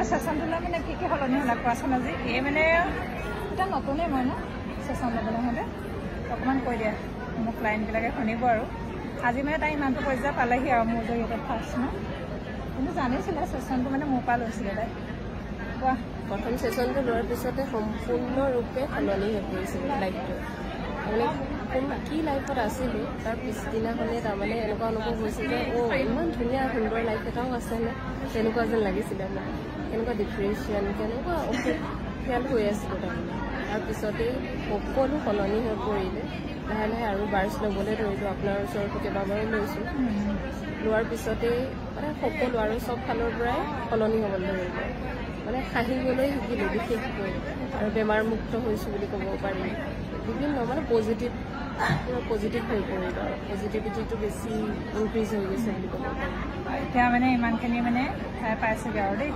চেচনটোলৈ মানে কি সলনি হ'লে কোৱাচোন আজি এই মানে এটা নতুনেই মই ন চেচন ল'বলৈ হ'লে অকণমান কৈ দিয়া মোক ক্লাইণ্টবিলাকে শুনিব আৰু আজি মানে তাই ইমানটো পৰ্যায় পালেহি আৰু মোৰ জৰিয়তে ফাৰ্ষ্ট ন কিন্তু জানিছিলে চেচনটো মানে মোৰ পৰা লৈছিলে তাই কোৱা প্ৰথম চেচনটো লোৱাৰ পিছতে সম্পূৰ্ণৰূপে সলনি হৈ পৰিছিলে লাইফটো মানে কি লাইফত আছিলোঁ তাৰ পিছদিনাখনে তাৰমানে এনেকুৱা অনুভৱ হৈছিল যে ইমান ধুনীয়া সুন্দৰ লাইফ এটাও আছেনে তেনেকুৱা যেন লাগিছিলে মানে কেনেকুৱা ডিপ্ৰেশ্যন কেনেকুৱা অসুখীয়াল হৈ আছিলোঁ তাৰমানে তাৰপিছতেই সকলো সলনি হৈ পৰিলে লাহে লাহে আৰু বাৰ্ছ ল'বলৈ ধৰিলোঁ আপোনাৰ ওচৰতো কেইবাবাৰো লৈছোঁ লোৱাৰ পিছতেই মানে সকলো আৰু চব ফালৰ পৰাই সলনি হ'বলৈ ধৰিলে মানে হাঁহিবলৈ শিকিলোঁ বিশেষকৈ আৰু বেমাৰমুক্ত হৈছোঁ বুলি ক'ব পাৰি বিভিন্ন মানে পজিটিভ হৈ পৰিলোঁ আৰু পজিটিভিটিটো বেছি ইনক্ৰিজ হৈ গৈছে বুলি ক'ব পাৰি এতিয়া মানে ইমানখিনি মানে ঠাই পাইছেগৈ আৰু দেই